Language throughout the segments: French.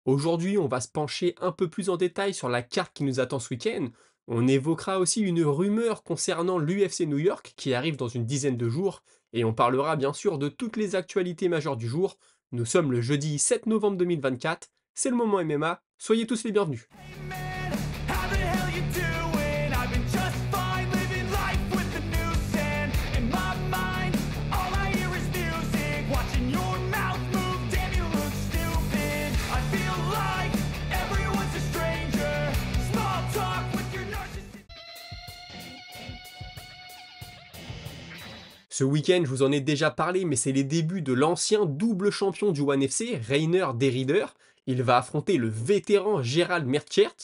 Aujourd'hui, on va se pencher un peu plus en détail sur la carte qui nous attend ce week-end. On évoquera aussi une rumeur concernant l'UFC New York qui arrive dans une dizaine de jours. Et on parlera bien sûr de toutes les actualités majeures du jour. Nous sommes le jeudi 7 novembre 2024. C'est le moment MMA. Soyez tous les bienvenus. Man, how the hell you doing? I've been just fine living life with the noose and in my mind, all I hear is music. Watching your mouth move, damn you look stupid. I feel like everyone's a stranger. Small talk with your narcissist. Ce week-end, je vous en ai déjà parlé, mais c'est les débuts de l'ancien double champion du ONE FC, Reiner Derider. Il va affronter le vétéran Gerald Merchert.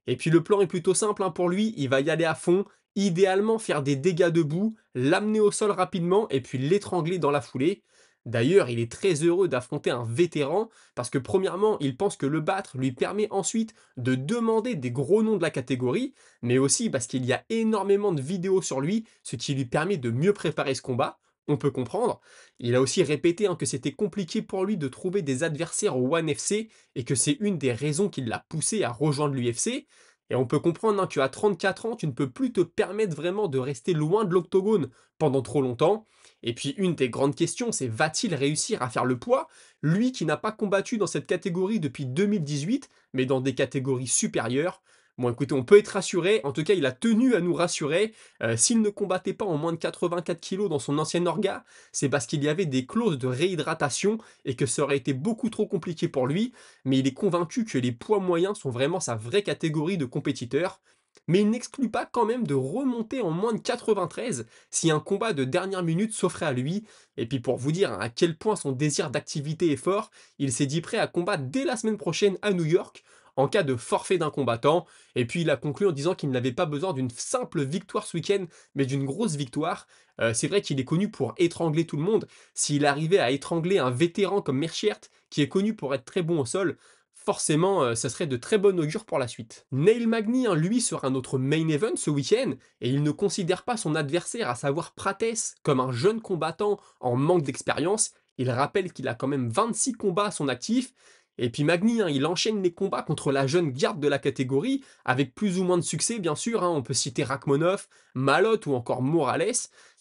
Et puis le plan est plutôt simple hein, pour lui, il va y aller à fond, idéalement faire des dégâts debout, l'amener au sol rapidement et puis l'étrangler dans la foulée. D'ailleurs, il est très heureux d'affronter un vétéran parce que premièrement, il pense que le battre lui permet ensuite de demander des gros noms de la catégorie, mais aussi parce qu'il y a énormément de vidéos sur lui, ce qui lui permet de mieux préparer ce combat. On peut comprendre. Il a aussi répété hein, que c'était compliqué pour lui de trouver des adversaires au ONE FC et que c'est une des raisons qui l'a poussé à rejoindre l'UFC. Et on peut comprendre hein, qu'à 34 ans, tu ne peux plus te permettre vraiment de rester loin de l'octogone pendant trop longtemps. Et puis une des grandes questions, c'est va-t-il réussir à faire le poids? Lui qui n'a pas combattu dans cette catégorie depuis 2018, mais dans des catégories supérieures. Bon écoutez, on peut être rassuré, en tout cas il a tenu à nous rassurer. S'il ne combattait pas en moins de 84 kilos dans son ancienne orga, c'est parce qu'il y avait des clauses de réhydratation et que ça aurait été beaucoup trop compliqué pour lui, mais il est convaincu que les poids moyens sont vraiment sa vraie catégorie de compétiteur. Mais il n'exclut pas quand même de remonter en moins de 93 si un combat de dernière minute s'offrait à lui. Et puis pour vous dire à quel point son désir d'activité est fort, il s'est dit prêt à combattre dès la semaine prochaine à New York en cas de forfait d'un combattant. Et puis il a conclu en disant qu'il n'avait pas besoin d'une simple victoire ce week-end, mais d'une grosse victoire. C'est vrai qu'il est connu pour étrangler tout le monde. S'il arrivait à étrangler un vétéran comme Merchiert, qui est connu pour être très bon au sol, forcément, ça serait de très bon augure pour la suite. Neil Magny, hein, lui, sera notre main event ce week-end, et il ne considère pas son adversaire, à savoir Prates, comme un jeune combattant en manque d'expérience. Il rappelle qu'il a quand même 26 combats à son actif, et puis Magny, hein, il enchaîne les combats contre la jeune garde de la catégorie, avec plus ou moins de succès, bien sûr, hein. On peut citer Rachmonov, Malot ou encore Morales.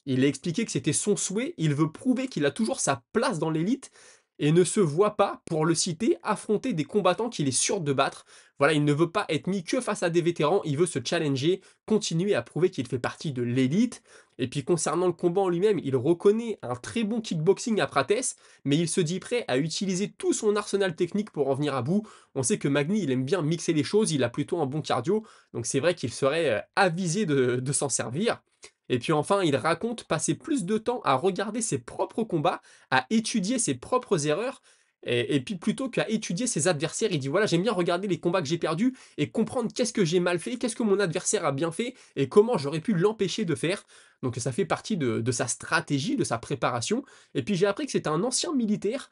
Il a expliqué que c'était son souhait, il veut prouver qu'il a toujours sa place dans l'élite, et ne se voit pas, pour le citer, affronter des combattants qu'il est sûr de battre. Voilà, il ne veut pas être mis que face à des vétérans, il veut se challenger, continuer à prouver qu'il fait partie de l'élite. Et puis concernant le combat en lui-même, il reconnaît un très bon kickboxing à Prates, mais il se dit prêt à utiliser tout son arsenal technique pour en venir à bout. On sait que Magny, il aime bien mixer les choses, il a plutôt un bon cardio, donc c'est vrai qu'il serait avisé de s'en servir. Et puis enfin, il raconte passer plus de temps à regarder ses propres combats, à étudier ses propres erreurs, et puis plutôt qu'à étudier ses adversaires, il dit voilà, j'aime bien regarder les combats que j'ai perdus et comprendre qu'est-ce que j'ai mal fait, qu'est-ce que mon adversaire a bien fait et comment j'aurais pu l'empêcher de faire. Donc ça fait partie de sa stratégie, de sa préparation. Et puis j'ai appris que c'était un ancien militaire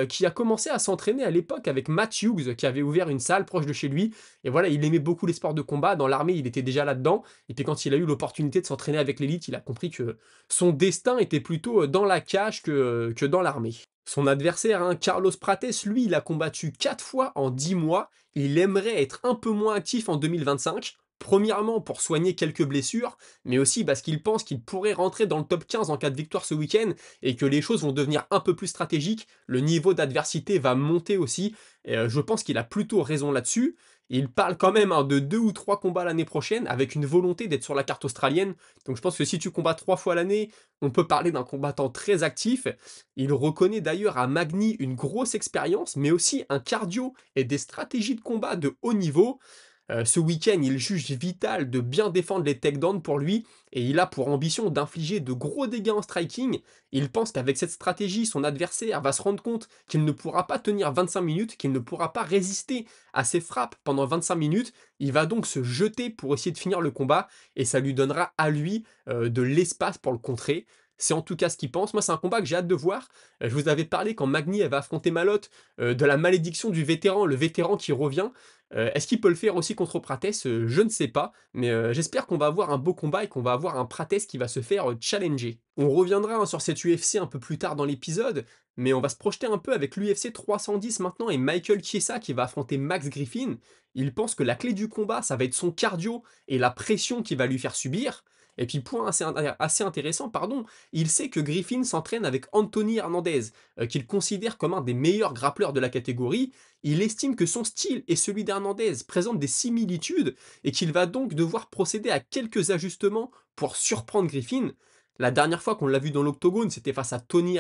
qui a commencé à s'entraîner à l'époque avec Matt Hughes, qui avait ouvert une salle proche de chez lui. Et voilà, il aimait beaucoup les sports de combat. Dans l'armée, il était déjà là-dedans. Et puis quand il a eu l'opportunité de s'entraîner avec l'élite, il a compris que son destin était plutôt dans la cage que dans l'armée. Son adversaire, hein, Carlos Prates, lui, il a combattu 4 fois en 10 mois. Il aimerait être un peu moins actif en 2025. Premièrement, pour soigner quelques blessures, mais aussi parce qu'il pense qu'il pourrait rentrer dans le top 15 en cas de victoire ce week-end et que les choses vont devenir un peu plus stratégiques. Le niveau d'adversité va monter aussi. Et, je pense qu'il a plutôt raison là-dessus. Il parle quand même hein, de 2 ou 3 combats l'année prochaine avec une volonté d'être sur la carte australienne. Donc je pense que si tu combats 3 fois l'année, on peut parler d'un combattant très actif. Il reconnaît d'ailleurs à Magny une grosse expérience, mais aussi un cardio et des stratégies de combat de haut niveau. Ce week-end, il juge vital de bien défendre les takedowns pour lui, et il a pour ambition d'infliger de gros dégâts en striking. Il pense qu'avec cette stratégie, son adversaire va se rendre compte qu'il ne pourra pas tenir 25 minutes, qu'il ne pourra pas résister à ses frappes pendant 25 minutes. Il va donc se jeter pour essayer de finir le combat, et ça lui donnera à lui de l'espace pour le contrer. C'est en tout cas ce qu'il pense. Moi, c'est un combat que j'ai hâte de voir. Je vous avais parlé quand Magny avait affronté Malotte de la malédiction du vétéran, le vétéran qui revient. Est-ce qu'il peut le faire aussi contre Prates? Je ne sais pas, mais j'espère qu'on va avoir un beau combat et qu'on va avoir un Prates qui va se faire challenger. On reviendra hein, sur cette UFC un peu plus tard dans l'épisode, Mais on va se projeter un peu avec l'UFC 310 maintenant et Michael Chiesa qui va affronter Max Griffin. Il pense que la clé du combat, ça va être son cardio et la pression qu'il va lui faire subir. Et puis point assez intéressant, pardon, il sait que Griffin s'entraîne avec Anthony Hernandez, qu'il considère comme un des meilleurs grappleurs de la catégorie. Il estime que son style et celui d'Hernandez présentent des similitudes et qu'il va donc devoir procéder à quelques ajustements pour surprendre Griffin. La dernière fois qu'on l'a vu dans l'octogone, c'était face à Tony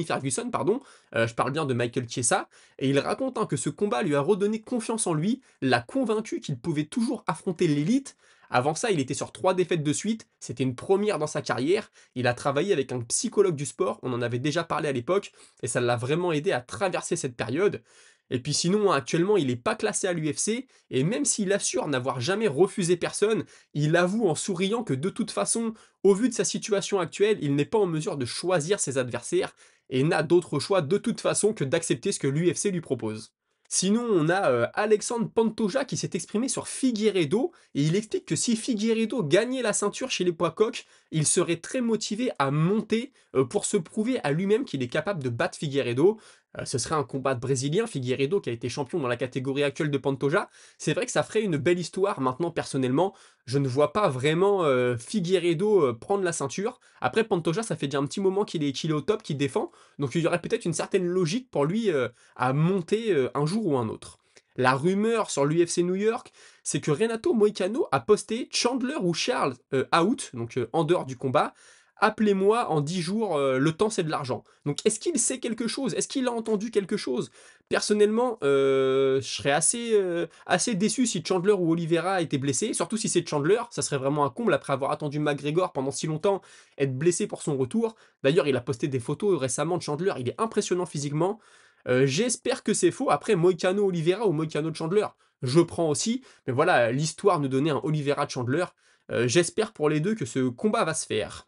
Ferguson, pardon. Je parle bien de Michael Chiesa, et il raconte que ce combat lui a redonné confiance en lui, l'a convaincu qu'il pouvait toujours affronter l'élite. Avant ça, il était sur 3 défaites de suite, c'était une première dans sa carrière. Il a travaillé avec un psychologue du sport, on en avait déjà parlé à l'époque, et ça l'a vraiment aidé à traverser cette période. Et puis sinon, actuellement, il n'est pas classé à l'UFC, et même s'il assure n'avoir jamais refusé personne, il avoue en souriant que de toute façon, au vu de sa situation actuelle, il n'est pas en mesure de choisir ses adversaires, et n'a d'autre choix de toute façon que d'accepter ce que l'UFC lui propose. Sinon, on a Alexandre Pantoja qui s'est exprimé sur Figueiredo, et il explique que si Figueiredo gagnait la ceinture chez les poids coqs, il serait très motivé à monter pour se prouver à lui-même qu'il est capable de battre Figueiredo. Ce serait un combat de Brésilien, Figueiredo qui a été champion dans la catégorie actuelle de Pantoja. C'est vrai que ça ferait une belle histoire. Maintenant, personnellement, je ne vois pas vraiment Figueiredo prendre la ceinture. Après, Pantoja, ça fait déjà un petit moment qu'il est au top, qu'il défend. Donc il y aurait peut-être une certaine logique pour lui à monter un jour ou un autre. La rumeur sur l'UFC New York, c'est que Renato Moicano a posté Chandler ou Charles out, donc en dehors du combat. Appelez-moi en 10 jours, le temps c'est de l'argent. Donc est-ce qu'il sait quelque chose? Est-ce qu'il a entendu quelque chose? Personnellement, je serais assez déçu si Chandler ou Oliveira étaient blessés, surtout si c'est Chandler, ça serait vraiment un comble après avoir attendu McGregor pendant si longtemps, être blessé pour son retour. D'ailleurs, il a posté des photos récemment de Chandler, il est impressionnant physiquement. J'espère que c'est faux. Après, Moicano Oliveira ou Moicano Chandler, je prends aussi. Mais voilà, l'histoire nous donnait un Oliveira Chandler. J'espère pour les deux que ce combat va se faire.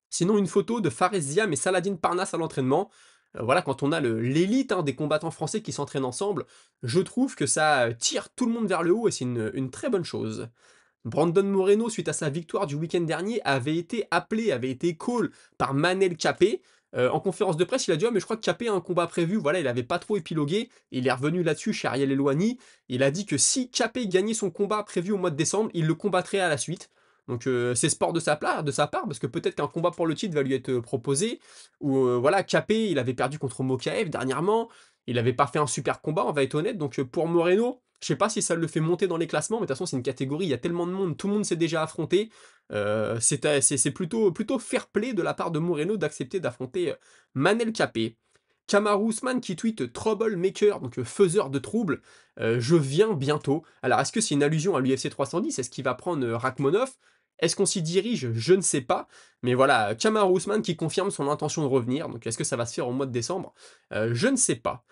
Sinon, une photo de Fares Ziam et Saladin Parnasse à l'entraînement. Voilà, quand on a l'élite des combattants français qui s'entraînent ensemble, je trouve que ça tire tout le monde vers le haut et c'est une très bonne chose. Brandon Moreno, suite à sa victoire du week-end dernier, avait été call par Manel Capé. En conférence de presse, il a dit: «Ah, mais je crois que Capé a un combat prévu.» Voilà, il n'avait pas trop épilogué. Il est revenu là-dessus chez Ariel Helwani. Il a dit que si Capé gagnait son combat prévu au mois de décembre, il le combattrait à la suite. Donc c'est sport de sa part, parce que peut-être qu'un combat pour le titre va lui être proposé. Ou voilà, Capé, il avait perdu contre Mokaev dernièrement. Il n'avait pas fait un super combat, on va être honnête. Donc pour Moreno, je sais pas si ça le fait monter dans les classements, mais de toute façon, c'est une catégorie, il y a tellement de monde, tout le monde s'est déjà affronté. C'est plutôt fair play de la part de Moreno d'accepter d'affronter Manel Capé. Kamaru Usman qui tweet Troublemaker, donc faiseur de troubles, je viens bientôt. Alors est-ce que c'est une allusion à l'UFC 310? Est-ce qu'il va prendre Rakhmonov? Est-ce qu'on s'y dirige? Je ne sais pas. Mais voilà, Kamaru Usman qui confirme son intention de revenir. Donc est-ce que ça va se faire au mois de décembre? Je ne sais pas.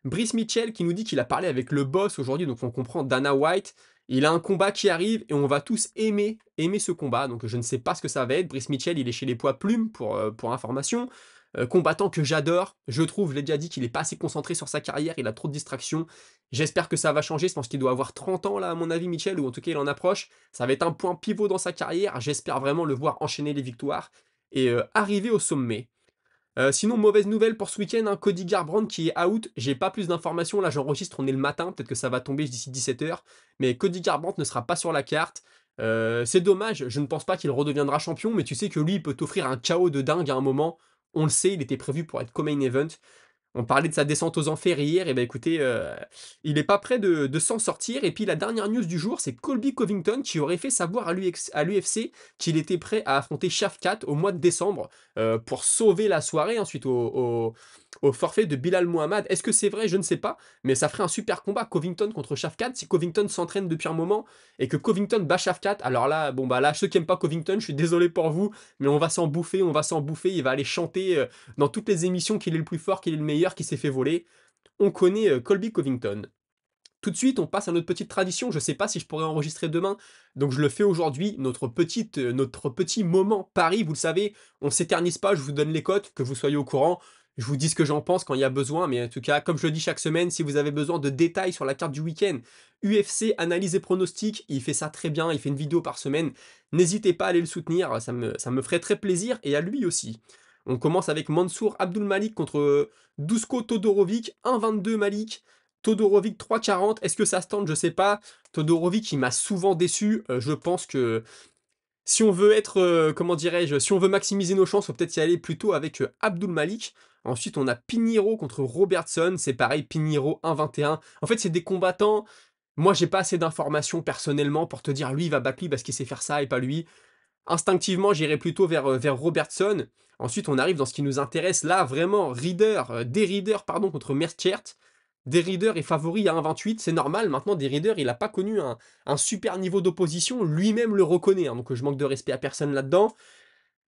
Brice Mitchell qui nous dit qu'il a parlé avec le boss aujourd'hui, donc on comprend Dana White. Il a un combat qui arrive et on va tous aimer ce combat. Donc je ne sais pas ce que ça va être. Brice Mitchell, il est chez les poids plumes pour information. Combattant que j'adore, je trouve, je l'ai déjà dit, qu'il est pas assez concentré sur sa carrière, il a trop de distractions. J'espère que ça va changer, je pense qu'il doit avoir 30 ans là à mon avis Mitchell, ou en tout cas il en approche. Ça va être un point pivot dans sa carrière, j'espère vraiment le voir enchaîner les victoires et arriver au sommet. Sinon, mauvaise nouvelle pour ce week-end, Cody Garbrandt qui est out. J'ai pas plus d'informations, là j'enregistre, on est le matin, peut-être que ça va tomber d'ici 17h. Mais Cody Garbrandt ne sera pas sur la carte. C'est dommage, je ne pense pas qu'il redeviendra champion, mais tu sais que lui, il peut t'offrir un chaos de dingue à un moment. On le sait, il était prévu pour être co-main event. On parlait de sa descente aux enfers hier, et ben écoutez, il est pas prêt de s'en sortir. Et puis la dernière news du jour, c'est Colby Covington qui aurait fait savoir à l'UFC qu'il était prêt à affronter Shafkat au mois de décembre pour sauver la soirée ensuite au forfait de Bilal Muhammad. Est-ce que c'est vrai? Je ne sais pas, mais ça ferait un super combat Covington contre Shafkat si Covington s'entraîne depuis un moment et que Covington bat Shafkat. Alors là, bon bah là, ceux qui aiment pas Covington, je suis désolé pour vous, mais on va s'en bouffer, il va aller chanter dans toutes les émissions qu'il est le plus fort, qu'il est le meilleur, qu'il s'est fait voler. On connaît Colby Covington. Tout de suite, on passe à notre petite tradition. Je sais pas si je pourrais enregistrer demain, donc je le fais aujourd'hui. Notre petit moment Paris, vous le savez, on s'éternise pas, je vous donne les cotes, que vous soyez au courant. Je vous dis ce que j'en pense quand il y a besoin, mais en tout cas, comme je le dis chaque semaine, si vous avez besoin de détails sur la carte du week-end, UFC, analyse et pronostic, il fait ça très bien, il fait une vidéo par semaine. N'hésitez pas à aller le soutenir, ça me ferait très plaisir, et à lui aussi. On commence avec Mansour Abdulmalik contre Dusko Todorovic, 1,22 Malik. Todorovic 3,40. Est-ce que ça se tente? Je sais pas. Todorovic, il m'a souvent déçu. Je pense que si on veut être, comment dirais-je, si on veut maximiser nos chances, faut peut-être y aller plutôt avec Abdulmalik. Ensuite, on a Pinheiro contre Robertson. C'est pareil, Pinheiro 1,21. En fait, c'est des combattants. Moi, j'ai pas assez d'informations personnellement pour te dire lui, il va battre lui parce qu'il sait faire ça et pas lui. Instinctivement, j'irais plutôt vers Robertson. Ensuite, on arrive dans ce qui nous intéresse là, vraiment, Derrider pardon, contre Merchert. Derrider est favori à 1,28, c'est normal. Maintenant, Derrider, il n'a pas connu un super niveau d'opposition, lui-même le reconnaît, hein, donc je manque de respect à personne là-dedans.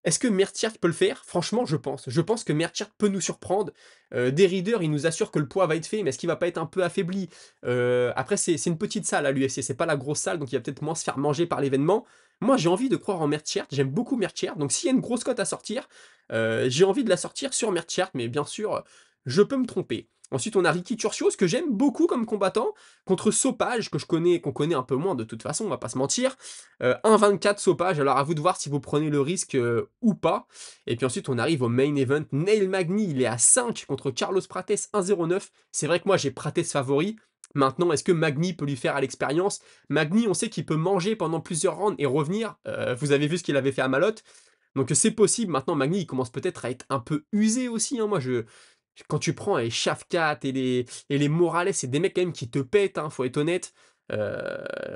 Est-ce que Mertier peut le faire? Franchement, je pense. Je pense que Mertier peut nous surprendre. Derrider, il nous assure que le poids va être fait, mais est-ce qu'il va pas être un peu affaibli? Après, c'est une petite salle à l'UFC, c'est pas la grosse salle, donc il va peut-être moins se faire manger par l'événement. Moi, j'ai envie de croire en Mertier, j'aime beaucoup Mertier, donc s'il y a une grosse cote à sortir, j'ai envie de la sortir sur Mertier, mais bien sûr, je peux me tromper. Ensuite, on a Ricky Turcios, que j'aime beaucoup comme combattant, contre Sopage, qu'on connaît un peu moins de toute façon, on va pas se mentir. 1,24 Sopage, alors à vous de voir si vous prenez le risque ou pas. Et puis ensuite, on arrive au main event. Neil Magny, il est à 5 contre Carlos Prates, 1,09. C'est vrai que moi, j'ai Prates favori. Maintenant, est-ce que Magny peut lui faire à l'expérience? Magny, on sait qu'il peut manger pendant plusieurs rounds et revenir. Vous avez vu ce qu'il avait fait à Malotte. Donc c'est possible. Maintenant, Magny, il commence peut-être à être un peu usé aussi, hein. Moi, quand tu prends les Shafkat et les Morales, c'est des mecs quand même qui te pètent, hein, faut être honnête.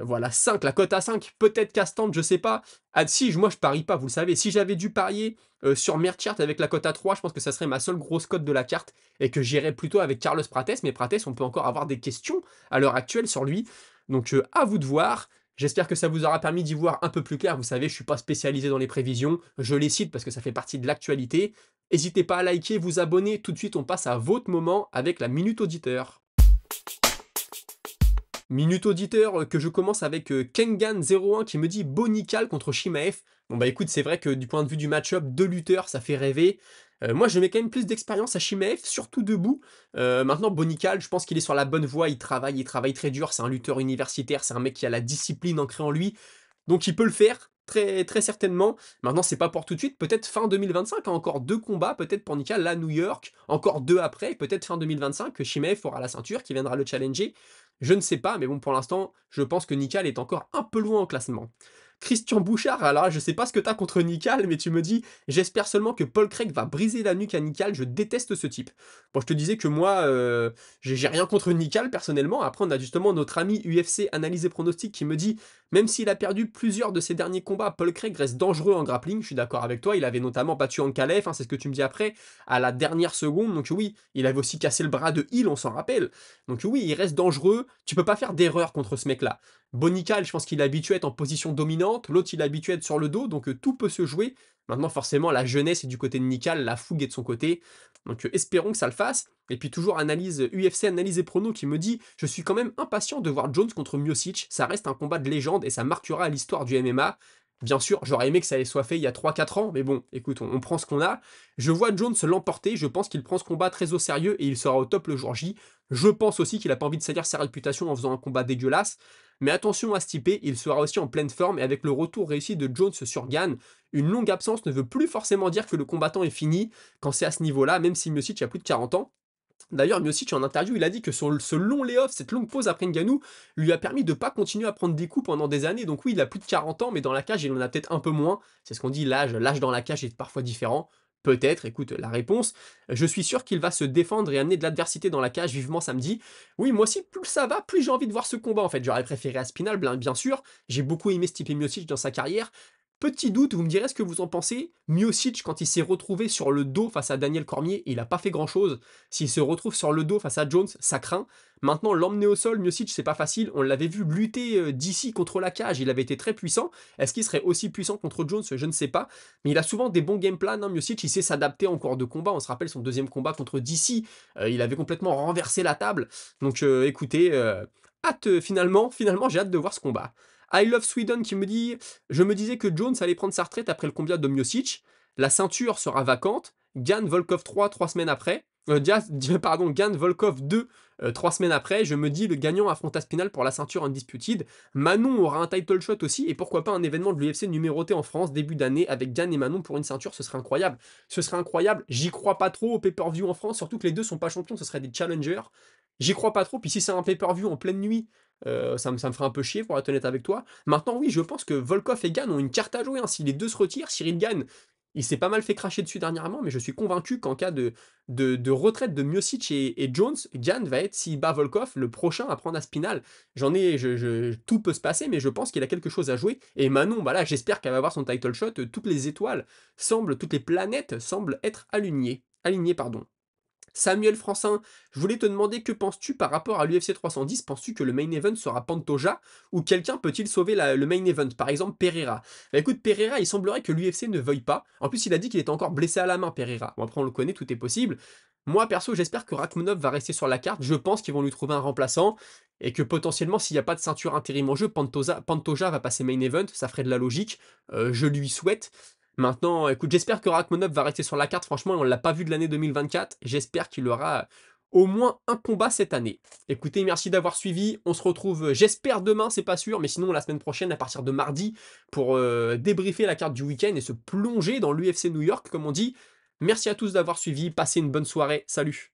Voilà, 5, la cote à 5, peut-être Castante, je sais pas. Ah si, moi je parie pas, vous le savez. Si j'avais dû parier sur Merchart avec la cote à 3, je pense que ça serait ma seule grosse cote de la carte et que j'irais plutôt avec Carlos Prates. Mais Prates, on peut encore avoir des questions à l'heure actuelle sur lui. Donc à vous de voir. J'espère que ça vous aura permis d'y voir un peu plus clair. Vous savez, je suis pas spécialisé dans les prévisions. Je les cite parce que ça fait partie de l'actualité. N'hésitez pas à liker, vous abonner. Tout de suite, on passe à votre moment avec la Minute Auditeur. Minute Auditeur que je commence avec Kengan01 qui me dit Bonical contre Shimaev. Bon bah écoute, c'est vrai que du point de vue du match-up, deux lutteurs, ça fait rêver. Moi, je mets quand même plus d'expérience à Shimaev, surtout debout. Maintenant, Bonical, je pense qu'il est sur la bonne voie. Il travaille très dur. C'est un lutteur universitaire. C'est un mec qui a la discipline ancrée en lui. Donc il peut le faire, très, très certainement. Maintenant, c'est pas pour tout de suite, peut-être fin 2025, hein, encore 2 combats, peut-être pour Nika, là, New York, encore 2 après, peut-être fin 2025, que Shimaev aura la ceinture, qui viendra le challenger. Je ne sais pas, mais bon, pour l'instant, je pense que Nikal est encore un peu loin au classement. Christian Bouchard, alors là, je sais pas ce que t'as contre Nikal, mais tu me dis, j'espère seulement que Paul Craig va briser la nuque à Nikal, je déteste ce type. Bon, je te disais que moi, j'ai rien contre Nikal personnellement. Après, on a justement notre ami UFC Analyse et Pronostic qui me dit, même s'il a perdu plusieurs de ses derniers combats, Paul Craig reste dangereux en grappling. Je suis d'accord avec toi, il avait notamment battu Ankalev, hein, c'est ce que tu me dis après, à la dernière seconde. Donc oui, il avait aussi cassé le bras de Hill, on s'en rappelle. Donc oui, il reste dangereux, tu peux pas faire d'erreur contre ce mec-là. Bonical, je pense qu'il est habitué à être en position dominante, l'autre il est habitué à être sur le dos, donc tout peut se jouer. Maintenant, forcément, la jeunesse est du côté de Nikal, la fougue est de son côté. Donc espérons que ça le fasse. Et puis toujours analyse UFC, analyse et prono qui me dit je suis quand même impatient de voir Jones contre Miocic. Ça reste un combat de légende et ça marquera l'histoire du MMA. Bien sûr, j'aurais aimé que ça soit fait il y a 3-4 ans, mais bon, écoute, on prend ce qu'on a. Je vois Jones l'emporter, je pense qu'il prend ce combat très au sérieux et il sera au top le jour J. Je pense aussi qu'il a pas envie de salir sa réputation en faisant un combat dégueulasse. Mais attention à se typer, il sera aussi en pleine forme et avec le retour réussi de Jones sur Gann, une longue absence ne veut plus forcément dire que le combattant est fini quand c'est à ce niveau-là, même si Miocic a plus de 40 ans. D'ailleurs, Miocic, en interview, il a dit que ce long layoff, cette longue pause après Ngannou, lui a permis de ne pas continuer à prendre des coups pendant des années. Donc oui, il a plus de 40 ans, mais dans la cage, il en a peut-être un peu moins. C'est ce qu'on dit, l'âge dans la cage est parfois différent. Peut-être, écoute la réponse. Je suis sûr qu'il va se défendre et amener de l'adversité dans la cage vivement samedi. Oui, moi aussi, plus ça va, plus j'ai envie de voir ce combat en fait. J'aurais préféré Aspinal, bien sûr. J'ai beaucoup aimé Stipe Miocic dans sa carrière. Petit doute, vous me direz ce que vous en pensez. Miocic, quand il s'est retrouvé sur le dos face à Daniel Cormier, il n'a pas fait grand-chose. S'il se retrouve sur le dos face à Jones, ça craint. Maintenant, l'emmener au sol, Miocic, c'est pas facile. On l'avait vu lutter d'ici contre la cage, il avait été très puissant. Est-ce qu'il serait aussi puissant contre Jones? Je ne sais pas. Mais il a souvent des bons game plans, hein, Miocic, il sait s'adapter en cours de combat. On se rappelle son deuxième combat contre DC. Il avait complètement renversé la table. Donc écoutez, finalement, j'ai hâte de voir ce combat. I Love Sweden qui me dit je me disais que Jones allait prendre sa retraite après le combat de Miocic. La ceinture sera vacante. Gann Volkov 3 semaines après. Gane Volkov 2, 3 semaines après. Je me dis, le gagnant affronte Aspinal pour la ceinture Undisputed. Manon aura un title shot aussi, et pourquoi pas un événement de l'UFC numéroté en France, début d'année, avec Gane et Manon pour une ceinture, ce serait incroyable. Ce serait incroyable, j'y crois pas trop au pay-per-view en France, surtout que les deux sont pas champions, ce serait des challengers. J'y crois pas trop, puis si c'est un pay-per-view en pleine nuit, ça me ferait un peu chier, pour être honnête avec toi. Maintenant, oui, je pense que Volkov et Gane ont une carte à jouer, hein. Si les deux se retirent, Cyril Gane, il s'est pas mal fait cracher dessus dernièrement, mais je suis convaincu qu'en cas de retraite de Miocic et Jones, Gane va être, s'il bat Volkov, le prochain à prendre Aspinal. Tout peut se passer, mais je pense qu'il a quelque chose à jouer. Et Manon, bah là, j'espère qu'elle va avoir son title shot. Toutes les étoiles toutes les planètes semblent être alignées. Alignées, pardon. Samuel Francin, je voulais te demander que penses-tu par rapport à l'UFC 310. Penses-tu que le main event sera Pantoja ou quelqu'un peut-il sauver le main event, par exemple Pereira? Bah écoute, Pereira, il semblerait que l'UFC ne veuille pas. En plus, il a dit qu'il était encore blessé à la main, Pereira. Bon, après, on le connaît, tout est possible. Moi, perso, j'espère que Rakhmonov va rester sur la carte. Je pense qu'ils vont lui trouver un remplaçant et que potentiellement, s'il n'y a pas de ceinture intérim en jeu, Pantoja va passer main event. Ça ferait de la logique. Je lui souhaite. Maintenant, écoute, j'espère que Rakhmonov va rester sur la carte. Franchement, on ne l'a pas vu de l'année 2024. J'espère qu'il aura au moins un combat cette année. Écoutez, merci d'avoir suivi. On se retrouve, j'espère demain, c'est pas sûr, mais sinon la semaine prochaine, à partir de mardi, pour débriefer la carte du week-end et se plonger dans l'UFC New York, comme on dit. Merci à tous d'avoir suivi. Passez une bonne soirée. Salut!